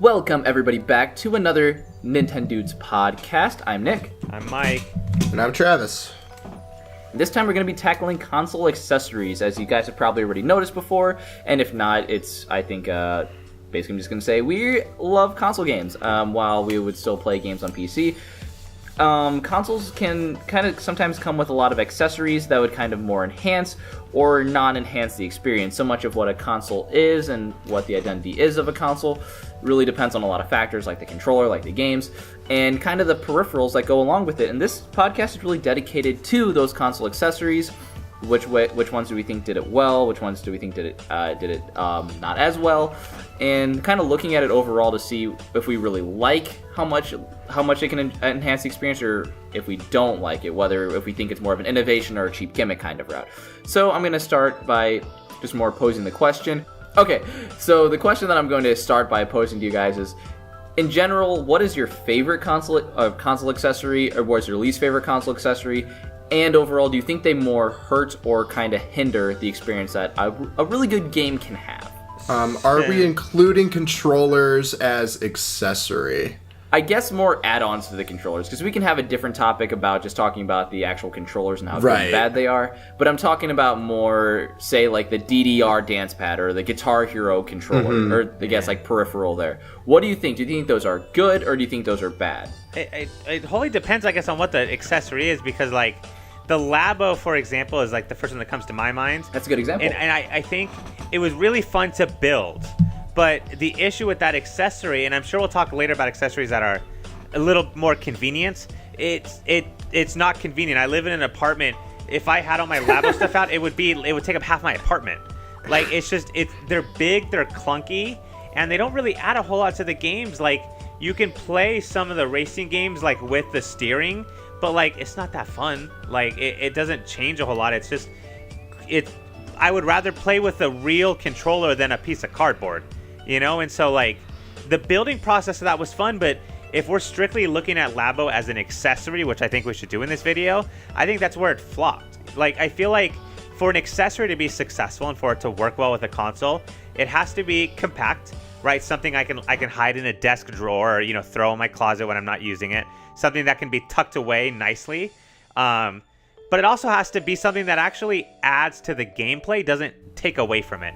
Welcome everybody back to another Nintendudez podcast. I'm Nick. I'm Mike. And I'm Travis. This time we're going to be tackling console accessories, as you guys have probably already noticed before, and if not, basically I'm just going to say we love console games, while we would still play games on PC. Consoles can kind of sometimes come with a lot of accessories that would kind of more enhance or non-enhance the experience. So much of what a console is and what the identity is of a console really depends on a lot of factors, like the controller, like the games, and kind of the peripherals that go along with it. And this podcast is really dedicated to those console accessories. Which ones do we think did it well? Which ones do we think did it not as well? And kind of looking at it overall to see if we really like how much it can enhance the experience, or if we don't like it, if we think it's more of an innovation or a cheap gimmick kind of route. So I'm going to start by just more posing the question. Okay, so the question that I'm going to start by posing to you guys is, in general, what is your favorite console accessory, or what's your least favorite console accessory? And overall, do you think they more hurt or kind of hinder the experience that a really good game can have? Are we including controllers as accessory? I guess more add-ons to the controllers, because we can have a different topic about just talking about the actual controllers and how good and bad they are. But I'm talking about more, say, like the DDR dance pad or the Guitar Hero controller, or I guess like peripheral there. What do you think? Do you think those are good, or do you think those are bad? It wholly depends, I guess, on what the accessory is, because like the Labo, for example, is like the first one that comes to my mind. That's a good example. And I think it was really fun to build. But the issue with that accessory, and I'm sure we'll talk later about accessories that are a little more convenient, it's not convenient. I live in an apartment. If I had all my Labo stuff out, it would take up half my apartment. Like, they're big, they're clunky, and they don't really add a whole lot to the games. Like, you can play some of the racing games like with the steering, but like it's not that fun. Like, it doesn't change a whole lot. I would rather play with a real controller than a piece of cardboard. You know, and so like the building process of that was fun, but if we're strictly looking at Labo as an accessory, which I think we should do in this video, I think that's where it flopped. Like, I feel like for an accessory to be successful and for it to work well with a console, it has to be compact, right? Something I can hide in a desk drawer, or, you know, throw in my closet when I'm not using it. Something that can be tucked away nicely. But it also has to be something that actually adds to the gameplay, doesn't take away from it.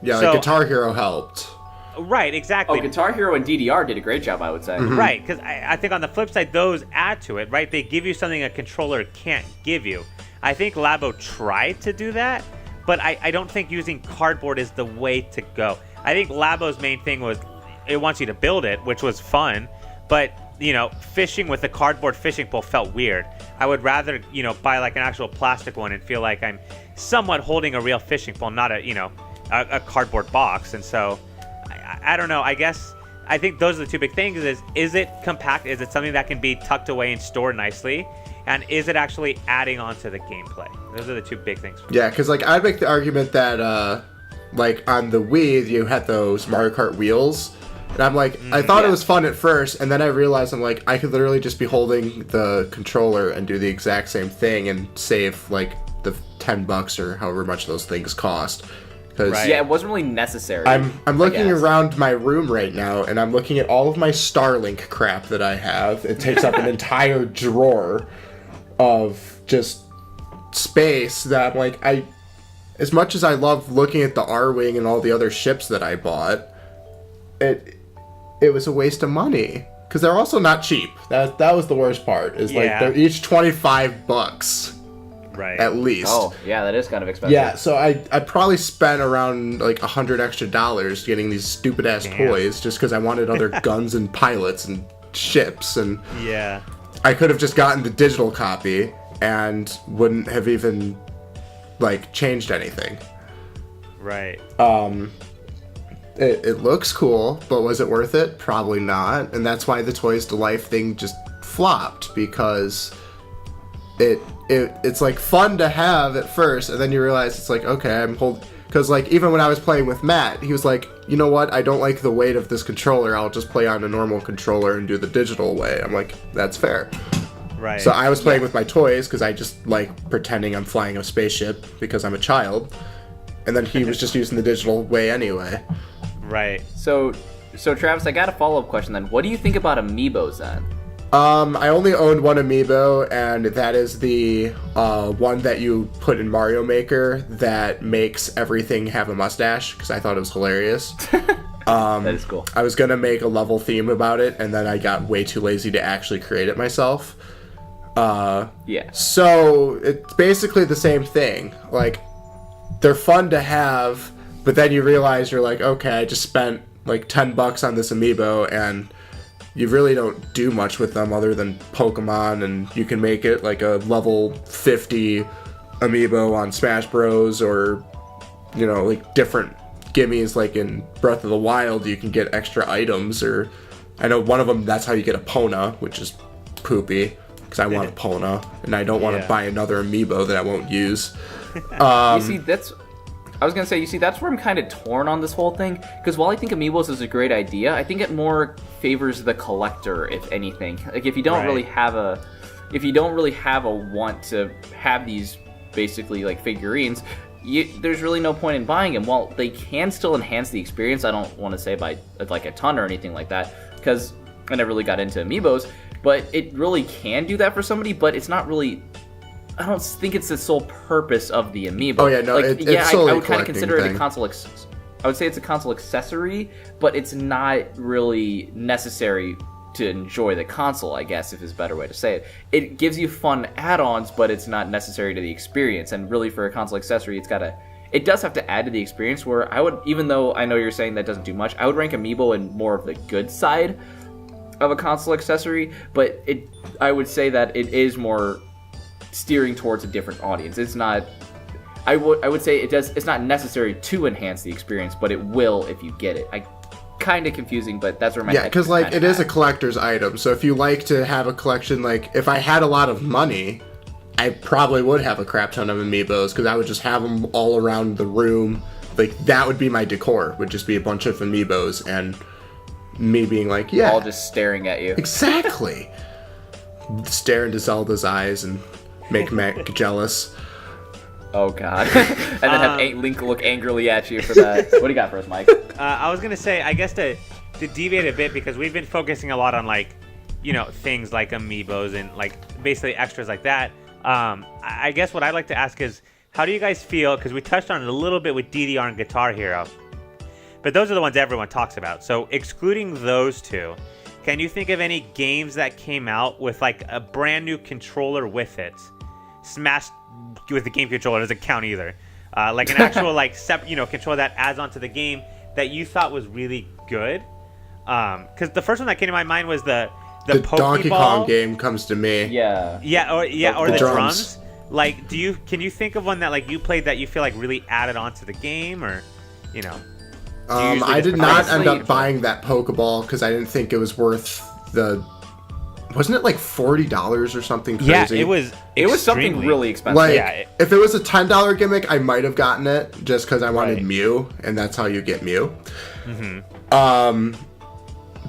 Yeah, like Guitar Hero helped. Right, exactly. Oh, Guitar Hero and DDR did a great job, I would say. Right, because I think on the flip side, those add to it, right? They give you something a controller can't give you. I think Labo tried to do that, but I don't think using cardboard is the way to go. I think Labo's main thing was it wants you to build it, which was fun, but, you know, fishing with a cardboard fishing pole felt weird. I would rather, you know, buy like an actual plastic one and feel like I'm somewhat holding a real fishing pole, not a cardboard box. And so I don't know, I guess I think those are the two big things. Is it compact? Is it something that can be tucked away and stored nicely? And is it actually adding on to the gameplay? Those are the two big things. Yeah, because like I'd make the argument that like on the Wii you had those Mario Kart wheels, and I'm like, I thought it was fun at first, and then I realized I'm like, I could literally just be holding the controller and do the exact same thing and save like the $10 or however much those things cost. Right. Yeah, it wasn't really necessary. I'm looking around my room right now, and I'm looking at all of my Starlink crap that I have. It takes up an entire drawer of just space that I'm like, as much as I love looking at the R-Wing and all the other ships that I bought, it was a waste of money. Because they're also not cheap. That was the worst part. Like they're each $25. Right. At least. Oh, yeah, that is kind of expensive. Yeah, so I probably spent around like $100 extra getting these stupid ass toys just because I wanted other guns and pilots and ships, and yeah, I could have just gotten the digital copy and wouldn't have even like changed anything. Right. It looks cool, but was it worth it? Probably not, and that's why the Toys to Life thing just flopped, because it's like fun to have at first, and then you realize it's like, okay, because like even when I was playing with Matt, he was like, you know what, I don't like the weight of this controller, I'll just play on a normal controller and do the digital way. I'm like, that's fair. Right. So I was playing with my toys because I just like pretending I'm flying a spaceship because I'm a child, and then he was just using the digital way anyway. Right. So So Travis, I got a follow-up question then. What do you think about amiibos then? I only owned one amiibo, and that is the one that you put in Mario Maker that makes everything have a mustache, because I thought it was hilarious. That is cool. I was gonna make a level theme about it, and then I got way too lazy to actually create it myself. Yeah. So it's basically the same thing. Like, they're fun to have, but then you realize you're like, okay, I just spent like $10 on this amiibo, and you really don't do much with them other than Pokemon, and you can make it like a level 50 amiibo on Smash Bros, or, you know, like different gimmies, like in Breath of the Wild, you can get extra items, or I know one of them, that's how you get a Pona, which is poopy, because I want a Pona, and I don't want to buy another amiibo that I won't use. You see, I was gonna say, that's where I'm kind of torn on this whole thing, because while I think amiibos is a great idea, I think it more favors the collector, if anything. Like, if you don't really have a want to have these basically like figurines, there's really no point in buying them. While they can still enhance the experience, I don't want to say by like a ton or anything like that, because I never really got into amiibos, but it really can do that for somebody, but it's not really, I don't think it's the sole purpose of the amiibo. Oh yeah, no, like, it's solely I would kind of consider thing. it a console. I would say it's a console accessory, but it's not really necessary to enjoy the console, I guess, if is a better way to say it. It gives you fun add-ons, but it's not necessary to the experience. And really, for a console accessory, it does have to add to the experience. Where I would, even though I know you're saying that doesn't do much, I would rank amiibo in more of the good side of a console accessory. But I would say that it is more steering towards a different audience. It's not. I would say it's not necessary to enhance the experience, but it will if you get it. Kind of confusing, but that's where my head because like it is a collector's item. So if you like to have a collection, like if I had a lot of money, I probably would have a crap ton of amiibos, because I would just have them all around the room. Like, that would be my decor, would just be a bunch of amiibos, and me being like, yeah, all just staring at you. Exactly. Stare into Zelda's eyes and make Mac jealous. Oh god. And then have Link look angrily at you for that. What do you got for us, Mike? I was gonna say, I guess to deviate a bit, because we've been focusing a lot on, like, you know, things like amiibos and like basically extras like that. I guess what I'd like to ask is, how do you guys feel, because we touched on it a little bit with DDR and Guitar Hero, but those are the ones everyone talks about. So excluding those two, can you think of any games that came out with like a brand new controller with it, smashed with the game controller, doesn't count either, like an actual like controller that adds onto the game that you thought was really good? Because the first one that came to my mind was the Donkey Kong game comes to me. Or the drums. Like, can you think of one that like you played that you feel like really added onto the game, or, you know? I did not end up buying that Pokeball because I didn't think it was worth the. Wasn't it like $40 or something crazy? Yeah, it was something really expensive. Like, if it was a $10 gimmick, I might have gotten it just because I wanted Mew, and that's how you get Mew. Mm-hmm.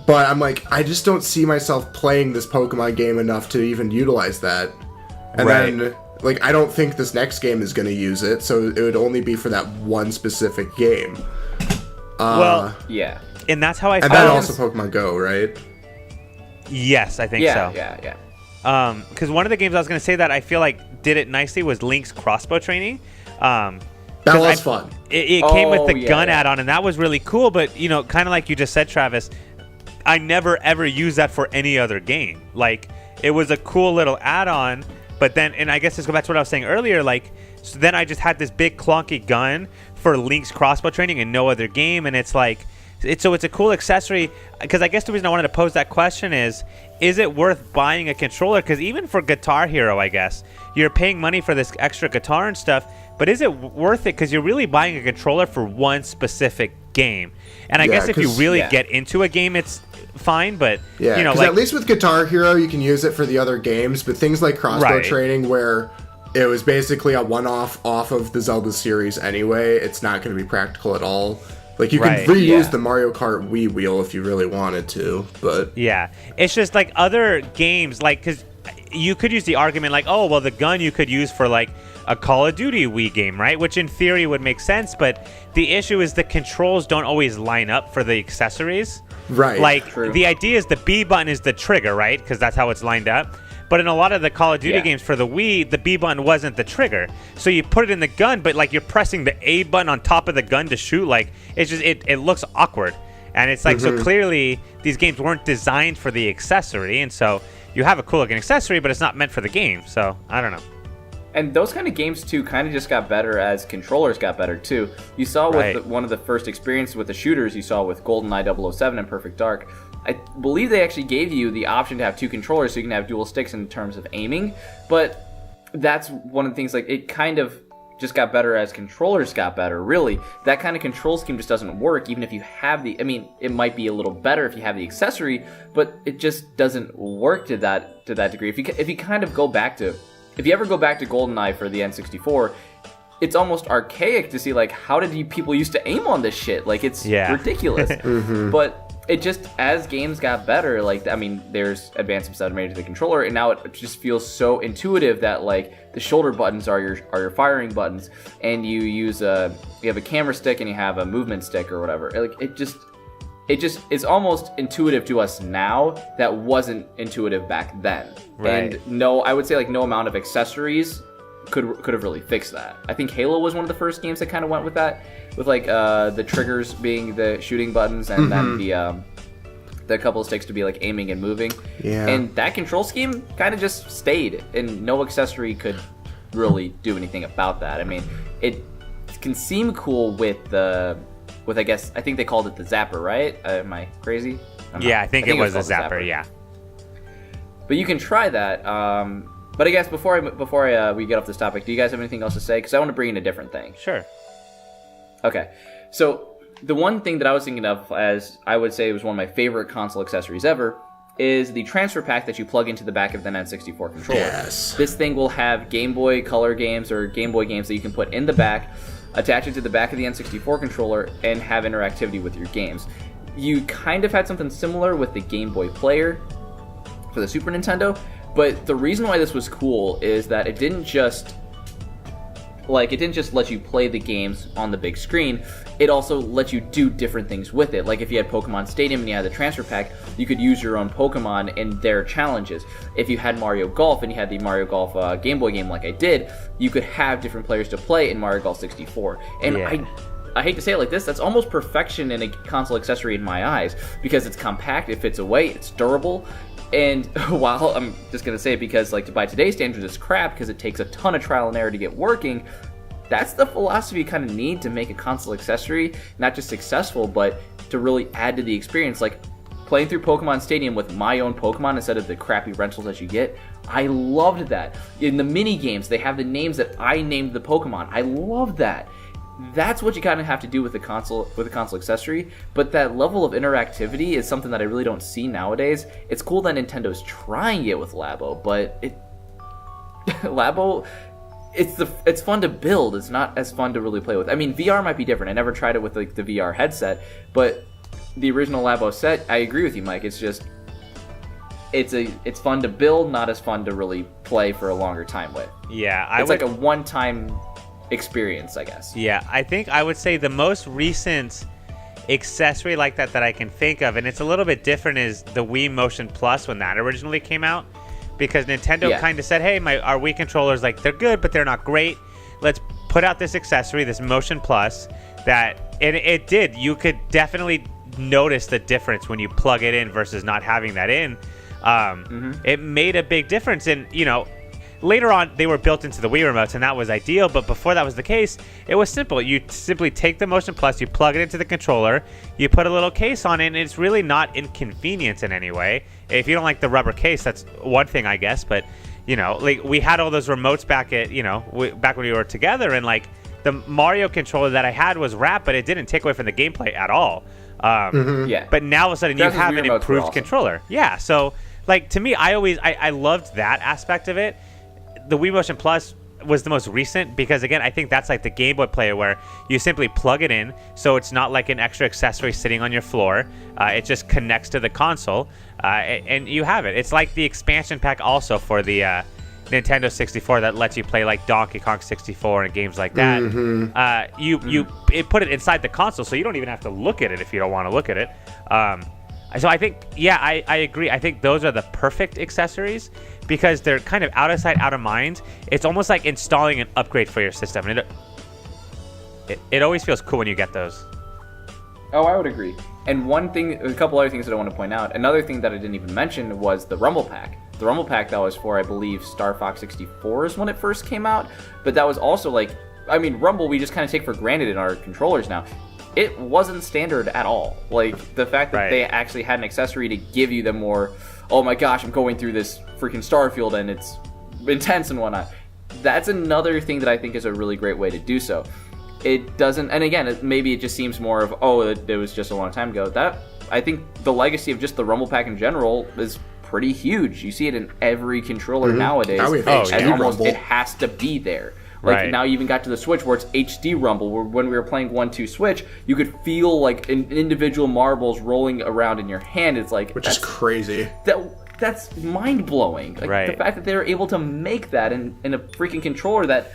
But I'm like, I just don't see myself playing this Pokemon game enough to even utilize that. And then, like, I don't think this next game is going to use it, so it would only be for that one specific game. And that's how I felt. And then also Pokemon Go, right? Yes, I think so. Yeah. Because one of the games I was going to say that I feel like did it nicely was Link's crossbow training. That was fun. It came with the gun add-on, and that was really cool. But, you know, kind of like you just said, Travis, I never ever used that for any other game. Like, it was a cool little add-on, but then, and I guess this goes back to what I was saying earlier, like, so then I just had this big clunky gun for Link's crossbow training in no other game, and it's like, it's a cool accessory. Because I guess the reason I wanted to pose that question is it worth buying a controller? Because even for Guitar Hero, I guess, you're paying money for this extra guitar and stuff, but is it worth it? Because you're really buying a controller for one specific game. And I guess if you really get into a game, it's fine, but you know, like, at least with Guitar Hero you can use it for the other games, but things like crossbow training, where it was basically a one-off off of the Zelda series anyway, it's not going to be practical at all. Like, you can reuse the Mario Kart Wii wheel if you really wanted to, but it's just like other games, like, because you could use the argument like, oh, well, the gun you could use for like a Call of Duty Wii game, right? Which in theory would make sense, but the issue is the controls don't always line up for the accessories. Right. Like, True. the idea is the B button is the trigger, right? Because that's how it's lined up. But in a lot of the Call of Duty games for the Wii, the B button wasn't the trigger. So you put it in the gun, but like you're pressing the A button on top of the gun to shoot. Like, it's just, it looks awkward. And it's like, so clearly these games weren't designed for the accessory. And so you have a cool looking accessory, but it's not meant for the game. So I don't know. And those kind of games, too, kind of just got better as controllers got better, too. You saw with one of the first experiences with the shooters, you saw with GoldenEye 007 and Perfect Dark. I believe they actually gave you the option to have two controllers so you can have dual sticks in terms of aiming. But that's one of the things, like, it kind of just got better as controllers got better, really. That kind of control scheme just doesn't work, even if you have the... I mean, it might be a little better if you have the accessory, but it just doesn't work to that degree. If you kind of go back to... If you ever go back to GoldenEye for the N64, it's almost archaic to see, like, how did people used to aim on this shit? Like, it's ridiculous. But it just, as games got better, like, I mean, there's advancements that are made to the controller, and now it just feels so intuitive that, like, the shoulder buttons are your firing buttons, and you use you have a camera stick and you have a movement stick or whatever. Like, it just is almost intuitive to us now that wasn't intuitive back then. Right. And I would say, like, no amount of accessories could have really fixed that. I think Halo was one of the first games that kind of went with that, with like the triggers being the shooting buttons and then the couple of sticks to be like aiming and moving. Yeah. And that control scheme kind of just stayed, and no accessory could really do anything about that. I mean, it can seem cool with I guess, I think they called it the Zapper, right? Am I crazy? I think it was a Zapper, yeah. But you can try that. But I guess before we get off this topic, do you guys have anything else to say? Because I want to bring in a different thing. Sure. Okay. So the one thing that I was thinking of, as I would say was one of my favorite console accessories ever, is the transfer pack that you plug into the back of the N64 controller. Yes. This thing will have Game Boy Color games or Game Boy games that you can put in the back, attach it to the back of the N64 controller, and have interactivity with your games. You kind of had something similar with the Game Boy Player for the Super Nintendo, but the reason why this was cool is that it didn't just let you play the games on the big screen, it also let you do different things with it. Like if you had Pokemon Stadium and you had the transfer pack, you could use your own Pokemon in their challenges. If you had Mario Golf and you had the Mario Golf Game Boy game like I did, you could have different players to play in Mario Golf 64. And I hate to say it like this, that's almost perfection in a console accessory in my eyes, because it's compact, it fits away, it's durable. And while I'm just going to say it because, like, by today's standards, it's crap because it takes a ton of trial and error to get working, that's the philosophy you kind of need to make a console accessory not just successful, but to really add to the experience. Like, playing through Pokemon Stadium with my own Pokemon instead of the crappy rentals that you get, I loved that. In the mini games, they have the names that I named the Pokemon. I love that. That's what you kind of have to do with a console accessory, but that level of interactivity is something that I really don't see nowadays. It's cool that Nintendo's trying it with Labo, but Labo, it's fun to build. It's not as fun to really play with. I mean, VR might be different. I never tried it with like the VR headset, but the original Labo set, I agree with you, Mike. It's just it's fun to build, not as fun to really play for a longer time with. Yeah, it's like a one-time experience, I guess. Yeah, I think I would say the most recent accessory like that I can think of, and it's a little bit different, is the Wii Motion Plus when that originally came out, because Nintendo kind of said, hey, our Wii controllers, like, they're good, but they're not great. Let's put out this accessory, this Motion Plus, and it did. You could definitely notice the difference when you plug it in versus not having that in. It made a big difference, and, later on, they were built into the Wii remotes, and that was ideal, but before that was the case, it was simple. You simply take the Motion Plus, you plug it into the controller, you put a little case on it, and it's really not inconvenient in any way. If you don't like the rubber case, that's one thing, I guess, but, like, we had all those remotes back at, back when we were together, and, like, the Mario controller that I had was wrapped, but it didn't take away from the gameplay at all. But now all of a sudden, you have an improved controller. Yeah, so, like, to me, I loved that aspect of it. The Wii Motion Plus was the most recent because, again, I think that's like the Game Boy Player where you simply plug it in, so it's not like an extra accessory sitting on your floor. It just connects to the console, and you have it. It's like the expansion pack also for the Nintendo 64 that lets you play like Donkey Kong 64 and games like that. It put it inside the console, so you don't even have to look at it if you don't want to look at it. So I think, I agree. I think those are the perfect accessories because they're kind of out of sight, out of mind. It's almost like installing an upgrade for your system. And it always feels cool when you get those. Oh, I would agree. And a couple other things that I want to point out. Another thing that I didn't even mention was the Rumble Pack. The Rumble Pack that was for, I believe, Star Fox 64 is when it first came out. But that was also Rumble we just kind of take for granted in our controllers now. It wasn't standard at all. Like, the fact that they actually had an accessory to give you the more, oh my gosh, I'm going through this freaking Starfield and it's intense and whatnot. That's another thing that I think is a really great way to do so. It doesn't, and again, maybe it just seems more of, it was just a long time ago. That, I think the legacy of just the Rumble Pack in general is pretty huge. You see it in every controller nowadays. Now we have HD Rumble. It has to be there. Like, now you even got to the Switch where it's HD Rumble, where when we were playing 1-2 Switch, you could feel like individual marbles rolling around in your hand. It's like, which is crazy. That's mind-blowing. Like, the fact that they were able to make that in a freaking controller that,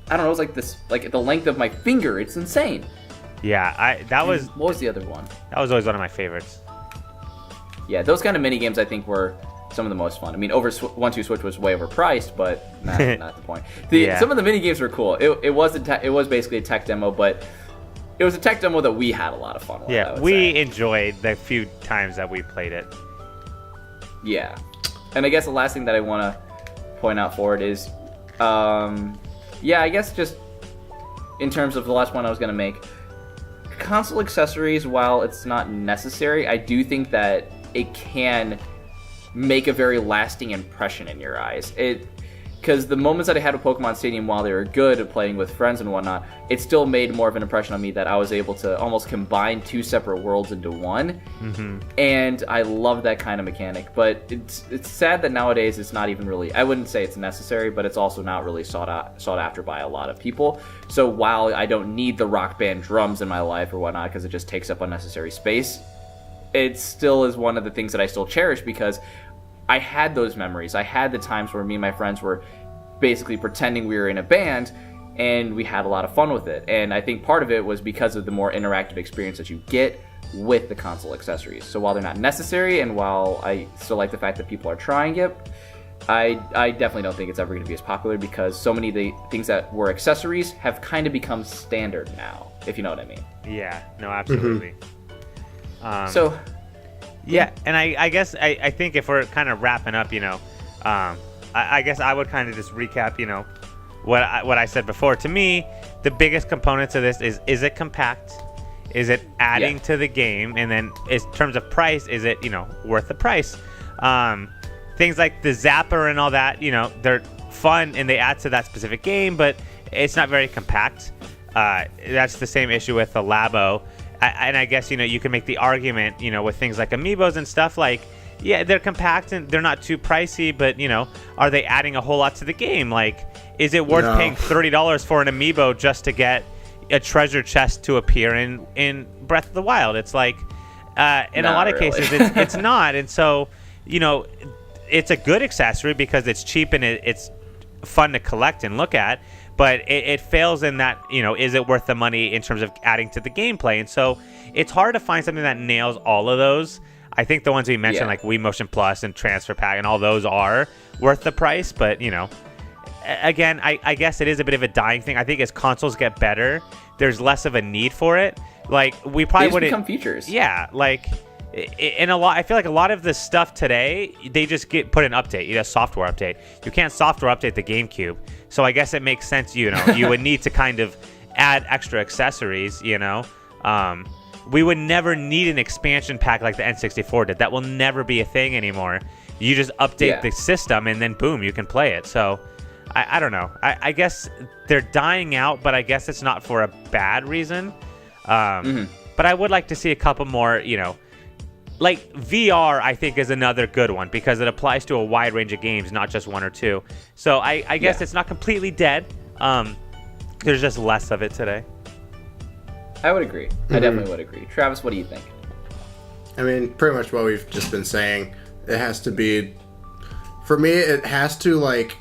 I don't know, it was like this, like the length of my finger. It's insane. Yeah, what was the other one? That was always one of my favorites. Yeah, those kind of mini games I think were some of the most fun. I mean, 1-2 Switch was way overpriced, but not the point. Some of the mini games were cool. It was basically a tech demo, but it was a tech demo that we had a lot of fun with. Yeah, we enjoyed the few times that we played it. Yeah, and I guess the last thing that I want to point out for it is, I guess just in terms of the last one I was going to make, console accessories, while it's not necessary, I do think that it can make a very lasting impression in your eyes. Because the moments that I had with Pokemon Stadium, while they were good at playing with friends and whatnot, it still made more of an impression on me that I was able to almost combine two separate worlds into one. Mm-hmm. And I love that kind of mechanic. But it's sad that nowadays it's not even really, I wouldn't say it's necessary, but it's also not really sought after by a lot of people. So while I don't need the Rock Band drums in my life or whatnot, because it just takes up unnecessary space, it still is one of the things that I still cherish, because I had those memories. I had the times where me and my friends were basically pretending we were in a band, and we had a lot of fun with it. And I think part of it was because of the more interactive experience that you get with the console accessories. So while they're not necessary, and while I still like the fact that people are trying it, I definitely don't think it's ever going to be as popular, because so many of the things that were accessories have kind of become standard now, if you know what I mean. Yeah, no, absolutely. Yeah, and I guess I think if we're kind of wrapping up, I guess I would kind of just recap, what I said before. To me, the biggest components of this is it compact? Is it adding to the game? And then in terms of price, is it, worth the price? Things like the Zapper and all that, they're fun and they add to that specific game, but it's not very compact. That's the same issue with the Labo. And I guess, you can make the argument, with things like amiibos and stuff, like, yeah, they're compact and they're not too pricey, but, are they adding a whole lot to the game? Like, is it worth paying $30 for an amiibo just to get a treasure chest to appear in Breath of the Wild? It's like, in a lot of cases, it's not. And so, it's a good accessory because it's cheap and it's fun to collect and look at. But it fails in that, is it worth the money in terms of adding to the gameplay? And so it's hard to find something that nails all of those. I think the ones we mentioned, like Wii Motion Plus and Transfer Pack and all those are worth the price. But, again, I guess it is a bit of a dying thing. I think as consoles get better, there's less of a need for it. Like, we probably wouldn't become features. Yeah, like, I feel like a lot of the stuff today, they just put an update, a software update. You can't software update the GameCube. So I guess it makes sense, you would need to kind of add extra accessories, We would never need an expansion pack like the N64 did. That will never be a thing anymore. You just update the system and then boom, you can play it. So I don't know. I guess they're dying out, but I guess it's not for a bad reason. But I would like to see a couple more, like VR, I think, is another good one because it applies to a wide range of games, not just one or two. So I guess it's not completely dead. There's just less of it today. I would agree. I definitely would agree. Travis, what do you think? I mean, pretty much what we've just been saying. It has to be, for me, it has to, like,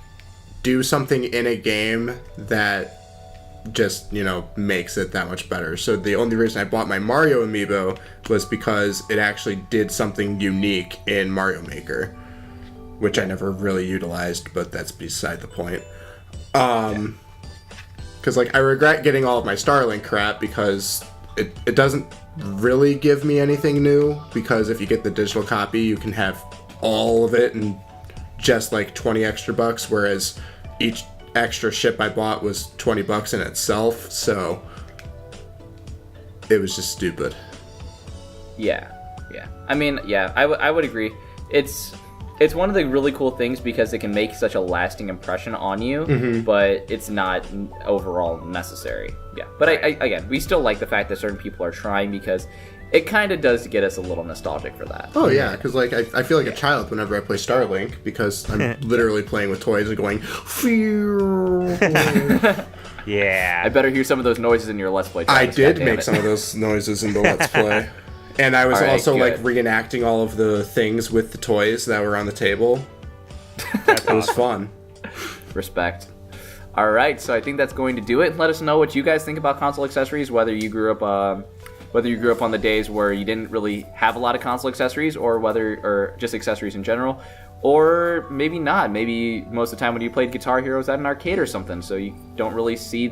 do something in a game that just, makes it that much better. So the only reason I bought my Mario amiibo was because it actually did something unique in Mario Maker, which I never really utilized, but that's beside the point. Because, I regret getting all of my Starlink crap because it doesn't really give me anything new, because if you get the digital copy, you can have all of it and just 20 extra bucks, whereas each extra ship I bought was $20 in itself, so it was just stupid. Yeah. I mean, I would agree. It's one of the really cool things because it can make such a lasting impression on you, but it's not overall necessary. Yeah, but again, we still like the fact that certain people are trying because it kind of does get us a little nostalgic for that. Oh yeah, because I feel like a child whenever I play Starlink, because I'm literally playing with toys and going. Yeah. I better hear some of those noises in your Let's Play. I Travis, did goddammit. make some of those noises in the Let's Play, and I was All right, also good. reenacting all of the things with the toys that were on the table. It was fun. Respect. All right, so I think that's going to do it. Let us know what you guys think about console accessories, whether you grew up on the days where you didn't really have a lot of console accessories, or just accessories in general, or maybe not. Maybe most of the time when you played Guitar Hero was at an arcade or something, so you don't really see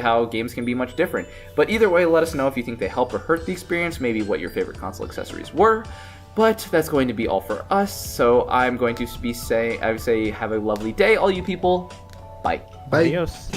how games can be much different. But either way, let us know if you think they help or hurt the experience, maybe what your favorite console accessories were. But that's going to be all for us, so I'm going to I would say have a lovely day, all you people. Bye. Bye. Adios.